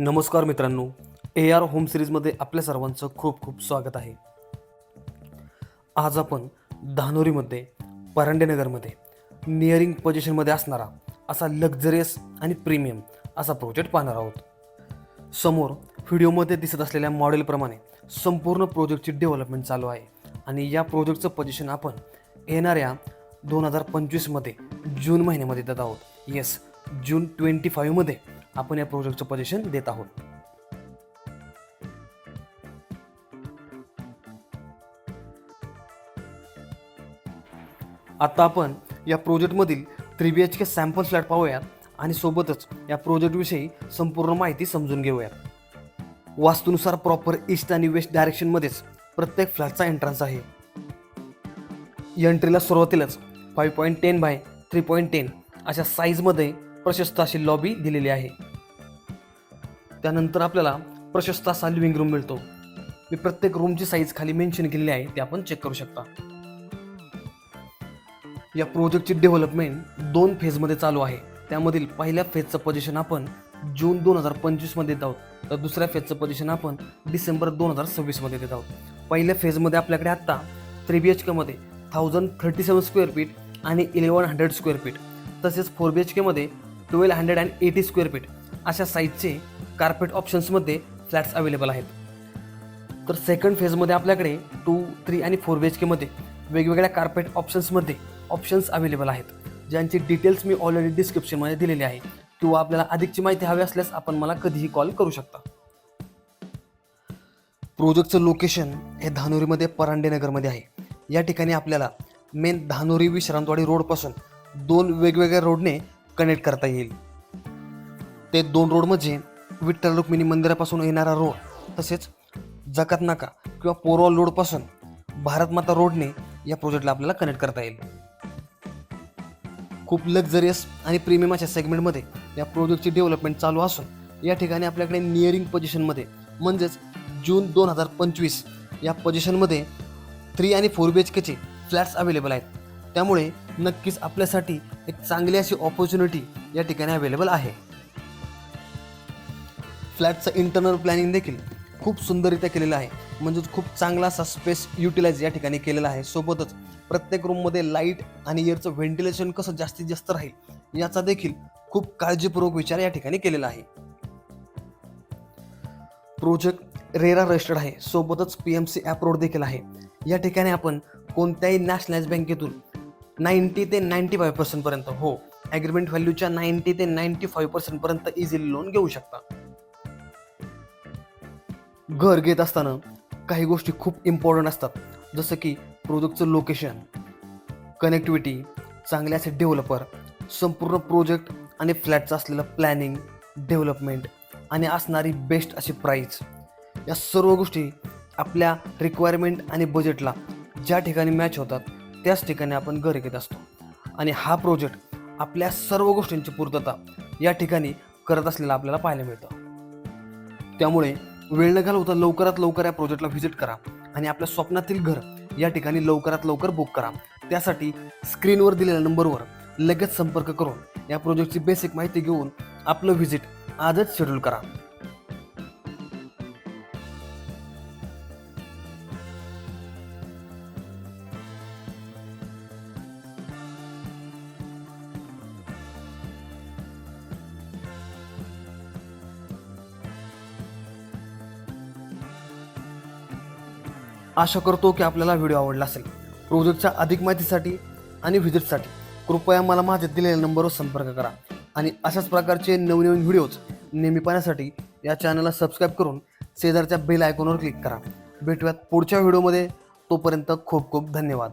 नमस्कार मित्रांनो, AR home सिरीजमध्ये आपल्या सर्वांचं खूप खूप स्वागत आहे. आज आपण धानोरीमध्ये परांडेनगरमध्ये नियरिंग पोझिशनमध्ये असणारा असा लक्झरियस आणि प्रीमियम असा प्रोजेक्ट पाहणार आहोत. समोर व्हिडिओमध्ये दिसत असलेल्या मॉडेलप्रमाणे संपूर्ण प्रोजेक्टची डेव्हलपमेंट चालू आहे आणि या प्रोजेक्टचं पोझिशन आपण येणाऱ्या 2025मध्ये जून महिन्यामध्ये देत आहोत. येस, जून 25मध्ये आपण या प्रोजेक्टचं पोझिशन देत आहोत. आता आपण या प्रोजेक्टमधील 3 BHK सॅम्पल फ्लॅट पाहूयात आणि सोबतच या प्रोजेक्टविषयी संपूर्ण माहिती समजून घेऊयात. वास्तूनुसार प्रॉपर ईस्ट आणि वेस्ट डायरेक्शनमध्येच प्रत्येक फ्लॅटचा एंट्रन्स आहे. एंट्रीला सुरुवातीलाच 5.10 बाय 3.10 अशा साईजमध्ये प्रशस्त अशी लॉबी दिलेली आहे. त्यानंतर आपल्याला प्रशस्त असा लिव्हिंग रूम मिळतो. मी प्रत्येक रूमची साईज खाली मेन्शन केलेली आहे, ते आपण चेक करू शकता. या प्रोजेक्टची डेव्हलपमेंट 2 फेजमध्ये चालू आहे. त्यामधील पहिल्या फेजचं पोझिशन आपण जून 2025मध्ये देत आहोत, तर दुसऱ्या फेजचं पोझिशन आपण डिसेंबर 2026मध्ये देत आहोत. पहिल्या फेजमध्ये आपल्याकडे आत्ता 3 BHKमध्ये 1037 स्क्वेअर फीट आणि 1100 स्क्वेअर फीट, तसेच 4 BHKमध्ये 1280 स्क्वेअर फीट अशा साईजचे कार्पेट ऑप्शन्समध्ये फ्लॅट्स अवेलेबल आहेत. तर सेकंड फेजमध्ये आपल्याकडे 2, 3 आणि 4 BHKमध्ये वेगवेगळ्या कार्पेट ऑप्शन्समध्ये ऑप्शन्स अवेलेबल आहेत, ज्यांची डिटेल्स मी ऑलरेडी डिस्क्रिप्शनमध्ये दिलेली आहे, किंवा आपल्याला अधिकची माहिती हवी असल्यास आपण मला कधीही कॉल करू शकता. प्रोजेक्टचं लोकेशन हे धानोरीमध्ये परांडेनगरमध्ये आहे. या ठिकाणी आपल्याला मेन धानोरी विश्रांतवाडी रोडपासून 2 वेगवेगळ्या रोडने कनेक्ट करता येईल. ते 2 रोड म्हणजे विठ्ठल रुक्मिणी मंदिरापासून येणारा रोड, तसेच जकात नाका किंवा पोरवाल रोडपासून भारतमाता रोडने या प्रोजेक्टला आपल्याला कनेक्ट करता येईल. खूप लक्झरियस आणि प्रीमियम अशा सेगमेंटमध्ये या प्रोजेक्टची डेव्हलपमेंट चालू असून या ठिकाणी आपल्याकडे नियरिंग पोझिशनमध्ये म्हणजेच जून 2025 या पोझिशनमध्ये 3 आणि 4 BHKचे फ्लॅट्स अवेलेबल आहेत. त्यामुळे नक्कीच आपल्यासाठी एक चांगली अशी ऑपॉर्च्युनिटी या ठिकाणी अवेलेबल आहे. फ्लॅटचं इंटरनल प्लॅनिंग देखील खूप सुंदररित्या केलेलं आहे, म्हणजेच खूप चांगला असा स्पेस युटिलाइज या ठिकाणी केलेला आहे. सोबतच प्रत्येक रूममध्ये लाईट आणि एअरचं व्हेंटिलेशन कसं जास्तीत जास्त राहील याचा देखील खूप काळजीपूर्वक विचार या ठिकाणी केलेला आहे. प्रोजेक्ट रेरा रजिस्टर्ड आहे, सोबतच PMC अप्रूव्ड देखील आहे. या ठिकाणी आपण कोणत्याही नॅशनलाइज बँकेतून 90 ते 95% पर्यंत, हो, ॲग्रीमेंट व्हॅल्यूच्या 90 ते 95% पर्यंत इझिली लोन घेऊ शकता. घर घेत असताना काही गोष्टी खूप इम्पॉर्टंट असतात, जसं की प्रोजेक्टचं लोकेशन, कनेक्टिव्हिटी, चांगले असे डेव्हलपर, संपूर्ण प्रोजेक्ट आणि फ्लॅटचं असलेलं प्लॅनिंग, डेव्हलपमेंट आणि असणारी बेस्ट अशी प्राईस. या सर्व गोष्टी आपल्या रिक्वायरमेंट आणि बजेटला ज्या ठिकाणी मॅच होतात त्याच ठिकाणी आपण घर घेत असतो. आणि हा प्रोजेक्ट आपल्या सर्व गोष्टींची पूर्तता या ठिकाणी करत असलेला आपल्याला पाहायला मिळतं. त्यामुळे वेळ न घालवता लवकरात लवकर या प्रोजेक्टला व्हिजिट करा आणि आपल्या स्वप्नातील घर या ठिकाणी लवकरात लवकर बुक करा. त्यासाठी स्क्रीनवर दिलेल्या नंबरवर लगेच संपर्क करून या प्रोजेक्टची बेसिक माहिती घेऊन आपलं व्हिजिट आजच शेड्यूल करा. आशा करतो की आपल्याला व्हिडिओ आवडला असेल. प्रोजेक्टच्या अधिक माहितीसाठी आणि व्हिजिटसाठी कृपया मला माझ्या दिलेल्या नंबरवर संपर्क करा आणि अशाच प्रकारचे नवनवीन व्हिडिओज नेहमी पाहण्यासाठी या चॅनलला सबस्क्राईब करून शेजारच्या बेल आयकॉनवर क्लिक करा. भेटूयात पुढच्या व्हिडिओमध्ये. तोपर्यंत खूप खूप धन्यवाद.